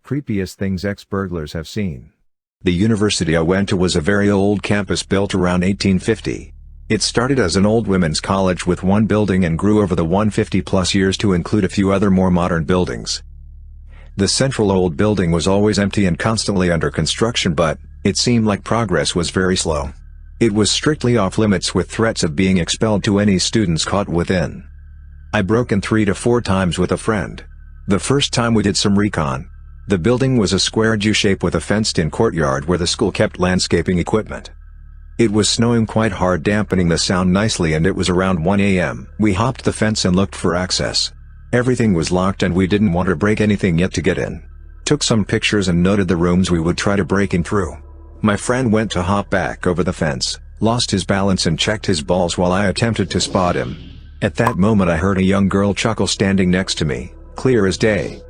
Creepiest things ex-burglars have seen. The university I went to was a very old campus built around 1850. It started as an old women's college with one building and grew over the 150-plus years to include a few other more modern buildings. The central old building was always empty and constantly under construction, but it seemed like progress was very slow. It was strictly off-limits with threats of being expelled to any students caught within. I broke in 3 to 4 times with a friend. The first time we did some recon. The building was a square U-shape with a fenced-in courtyard where the school kept landscaping equipment. It was snowing quite hard, dampening the sound nicely, and it was around 1 a.m. We hopped the fence and looked for access. Everything was locked and we didn't want to break anything yet to get in. Took some pictures and noted the rooms we would try to break in through. My friend went to hop back over the fence, lost his balance and checked his balls while I attempted to spot him. At that moment I heard a young girl chuckle standing next to me, clear as day.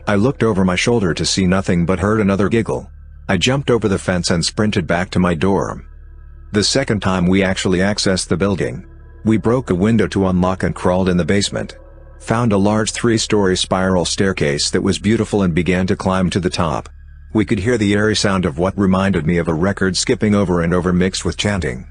I looked over my shoulder to see nothing but heard another giggle. I jumped over the fence and sprinted back to my dorm. The second time we actually accessed the building. We broke a window to unlock and crawled in the basement. Found a large 3-story spiral staircase that was beautiful and began to climb to the top. We could hear the airy sound of what reminded me of a record skipping over and over mixed with chanting.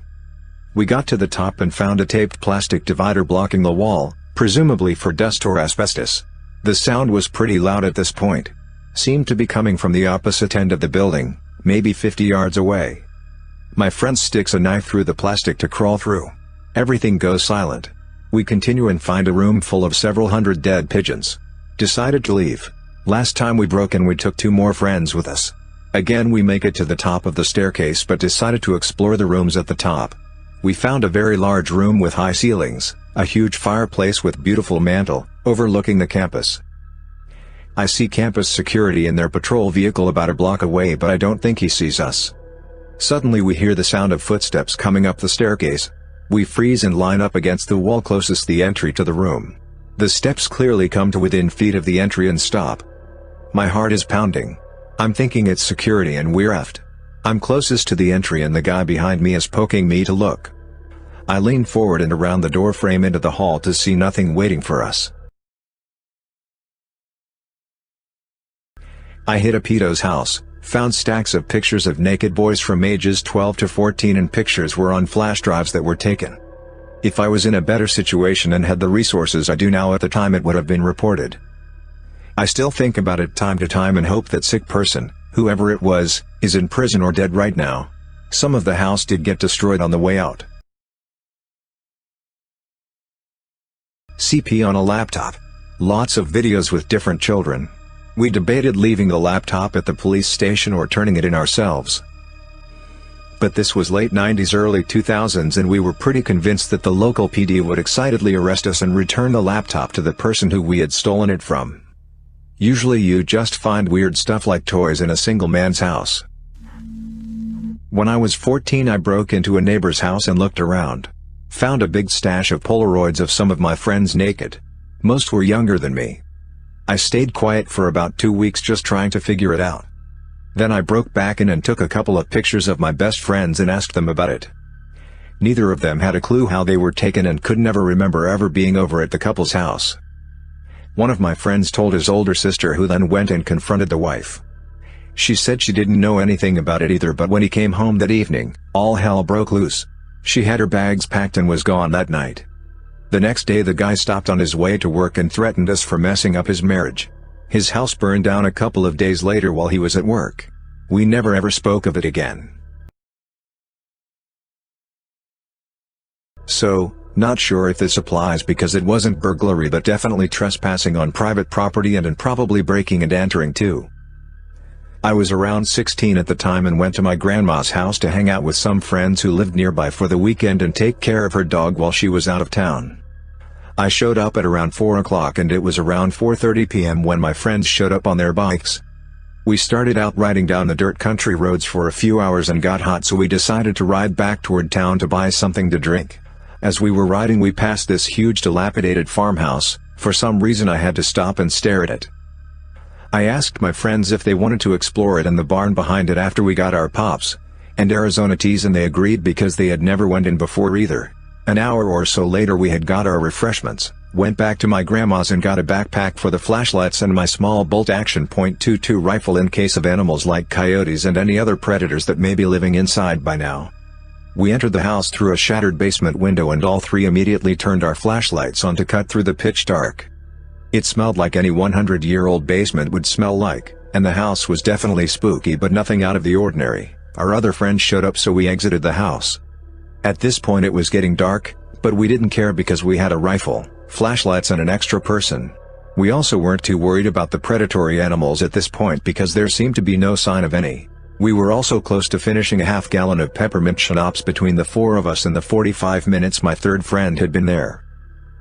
We got to the top and found a taped plastic divider blocking the wall, presumably for dust or asbestos. The sound was pretty loud at this point. Seemed to be coming from the opposite end of the building, maybe 50 yards away. My friend sticks a knife through the plastic to crawl through. Everything goes silent. We continue and find a room full of several hundred dead pigeons. Decided to leave. Last time we broke in we took 2 more friends with us. Again we make it to the top of the staircase but decided to explore the rooms at the top. We found a very large room with high ceilings, a huge fireplace with beautiful mantel, overlooking the campus. I see campus security in their patrol vehicle about a block away, but I don't think he sees us. Suddenly we hear the sound of footsteps coming up the staircase. We freeze and line up against the wall closest the entry to the room. The steps clearly come to within feet of the entry and stop. My heart is pounding. I'm thinking it's security and we're effed. I'm closest to the entry and the guy behind me is poking me to look. I lean forward and around the door frame into the hall to see nothing waiting for us. I hit a pedo's house, found stacks of pictures of naked boys from ages 12 to 14 and pictures were on flash drives that were taken. If I was in a better situation and had the resources I do now at the time, it would have been reported. I still think about it time to time and hope that sick person, whoever it was, is in prison or dead right now. Some of the house did get destroyed on the way out. CP on a laptop. Lots of videos with different children. We debated leaving the laptop at the police station or turning it in ourselves. But this was late 90s early 2000s and we were pretty convinced that the local PD would excitedly arrest us and return the laptop to the person who we had stolen it from. Usually you just find weird stuff like toys in a single man's house. When I was 14 I broke into a neighbor's house and looked around. Found a big stash of polaroids of some of my friends naked. Most were younger than me. I stayed quiet for about 2 weeks just trying to figure it out. Then I broke back in and took a couple of pictures of my best friends and asked them about it. Neither of them had a clue how they were taken and could never remember ever being over at the couple's house. One of my friends told his older sister, who then went and confronted the wife. She said she didn't know anything about it either, but when he came home that evening, all hell broke loose. She had her bags packed and was gone that night. The next day the guy stopped on his way to work and threatened us for messing up his marriage. His house burned down a couple of days later while he was at work. We never ever spoke of it again. So, not sure if this applies because it wasn't burglary but definitely trespassing on private property and probably breaking and entering too. I was around 16 at the time and went to my grandma's house to hang out with some friends who lived nearby for the weekend and take care of her dog while she was out of town. I showed up at around 4 o'clock and it was around 4:30 p.m. when my friends showed up on their bikes. We started out riding down the dirt country roads for a few hours and got hot, so we decided to ride back toward town to buy something to drink. As we were riding we passed this huge dilapidated farmhouse. For some reason I had to stop and stare at it. I asked my friends if they wanted to explore it and the barn behind it after we got our pops and Arizona teas, and they agreed because they had never went in before either. An hour or so later we had got our refreshments, Went back to my grandma's and got a backpack for the flashlights and my small bolt-action .22 rifle in case of animals like coyotes and any other predators that may be living inside by now. We entered the house through a shattered basement window and all three immediately turned our flashlights on to cut through the pitch dark. It smelled like any 100-year-old basement would smell like, and the house was definitely spooky but nothing out of the ordinary. Our other friends showed up so we exited the house. At this point it was getting dark, but we didn't care because we had a rifle, flashlights and an extra person. We also weren't too worried about the predatory animals at this point because there seemed to be no sign of any. We were also close to finishing a half-gallon of peppermint schnapps between the four of us in the 45 minutes my third friend had been there.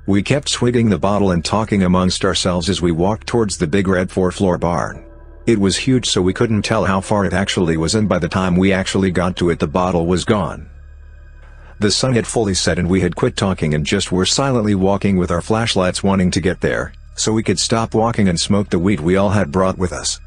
We kept swigging the bottle and talking amongst ourselves as we walked towards the big red 4-floor barn. It was huge so we couldn't tell how far it actually was, and by the time we actually got to it the bottle was gone. The sun had fully set and we had quit talking and just were silently walking with our flashlights wanting to get there, so we could stop walking and smoke the weed we all had brought with us.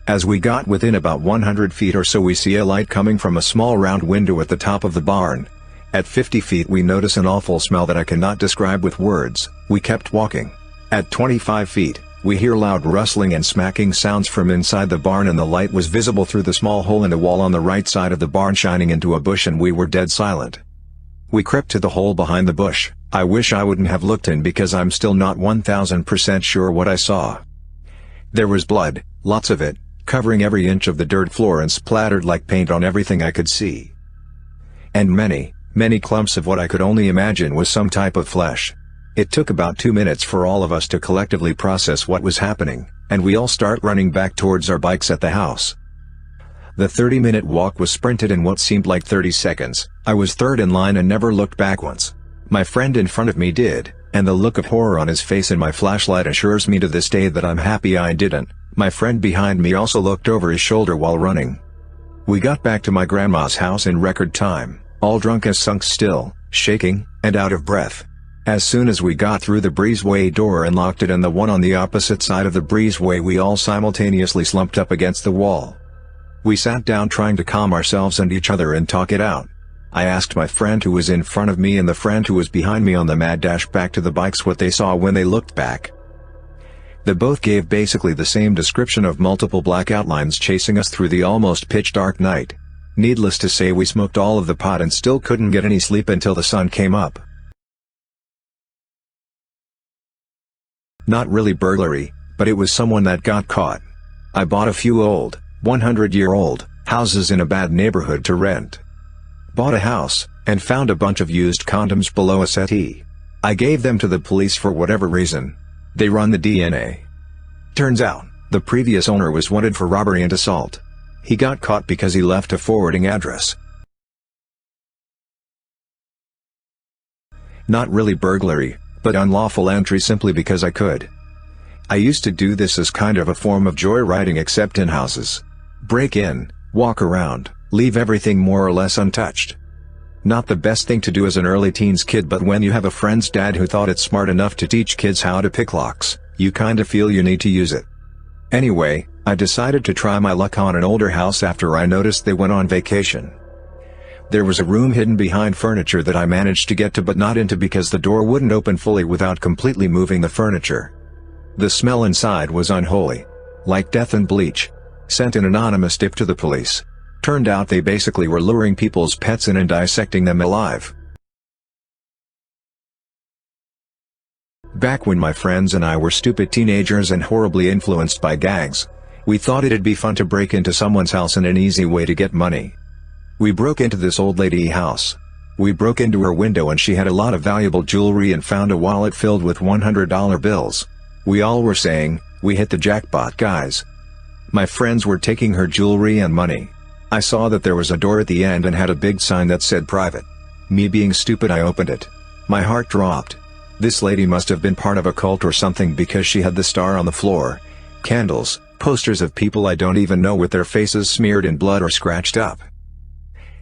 As we got within about 100 feet or so we see a light coming from a small round window at the top of the barn. At 50 feet we notice an awful smell that I cannot describe with words. We kept walking. At 25 feet, we hear loud rustling and smacking sounds from inside the barn and the light was visible through the small hole in the wall on the right side of the barn shining into a bush and we were dead silent. We crept to the hole behind the bush. I wish I wouldn't have looked in because I'm still not 1000% sure what I saw. There was blood, lots of it, covering every inch of the dirt floor and splattered like paint on everything I could see. And many, many clumps of what I could only imagine was some type of flesh. It took about 2 minutes for all of us to collectively process what was happening, and we all start running back towards our bikes at the house. The 30-minute walk was sprinted in what seemed like 30 seconds. I was third in line and never looked back once. My friend in front of me did, and the look of horror on his face in my flashlight assures me to this day that I'm happy I didn't. My friend behind me also looked over his shoulder while running. We got back to my grandma's house in record time, all drunk as skunks still, shaking, and out of breath. As soon as we got through the breezeway door and locked it and the one on the opposite side of the breezeway we all simultaneously slumped up against the wall. We sat down trying to calm ourselves and each other and talk it out. I asked my friend who was in front of me and the friend who was behind me on the mad dash back to the bikes what they saw when they looked back. They both gave basically the same description of multiple black outlines chasing us through the almost pitch dark night. Needless to say we smoked all of the pot and still couldn't get any sleep until the sun came up. Not really burglary, but it was someone that got caught. I bought a few old, 100-year-old, houses in a bad neighborhood to rent. Bought a house, and found a bunch of used condoms below a settee. I gave them to the police for whatever reason. They run the DNA. Turns out, the previous owner was wanted for robbery and assault. He got caught because he left a forwarding address. Not really burglary, but unlawful entry simply because I could. I used to do this as kind of a form of joyriding except in houses. Break in, walk around, leave everything more or less untouched. Not the best thing to do as an early teens kid, but when you have a friend's dad who thought it smart enough to teach kids how to pick locks, you kinda feel you need to use it. Anyway, I decided to try my luck on an older house after I noticed they went on vacation. There was a room hidden behind furniture that I managed to get to but not into because the door wouldn't open fully without completely moving the furniture. The smell inside was unholy. Like death and bleach. Sent an anonymous tip to the police. Turned out they basically were luring people's pets in and dissecting them alive. Back when my friends and I were stupid teenagers and horribly influenced by gangs, we thought it'd be fun to break into someone's house and an easy way to get money. We broke into this old lady house. We broke into her window and she had a lot of valuable jewelry and found a wallet filled with $100 bills. We all were saying, "We hit the jackpot, guys." My friends were taking her jewelry and money. I saw that there was a door at the end and had a big sign that said private. Me being stupid, I opened it. My heart dropped. This lady must have been part of a cult or something because she had the star on the floor, candles, posters of people I don't even know with their faces smeared in blood or scratched up.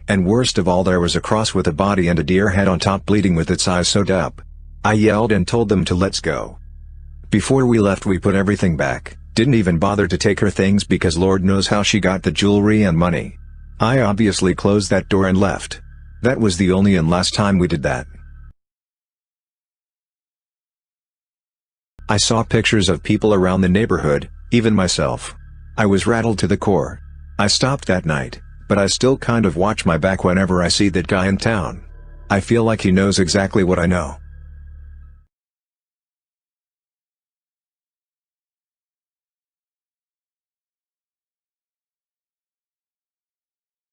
And worst of all, there was a cross with a body and a deer head on top bleeding with its eyes sewed up. I yelled and told them to let's go. Before we left we put everything back, didn't even bother to take her things because Lord knows how she got the jewelry and money. I obviously closed that door and left. That was the only and last time we did that. I saw pictures of people around the neighborhood, even myself. I was rattled to the core. I stopped that night, but I still kind of watch my back whenever I see that guy in town. I feel like he knows exactly what I know.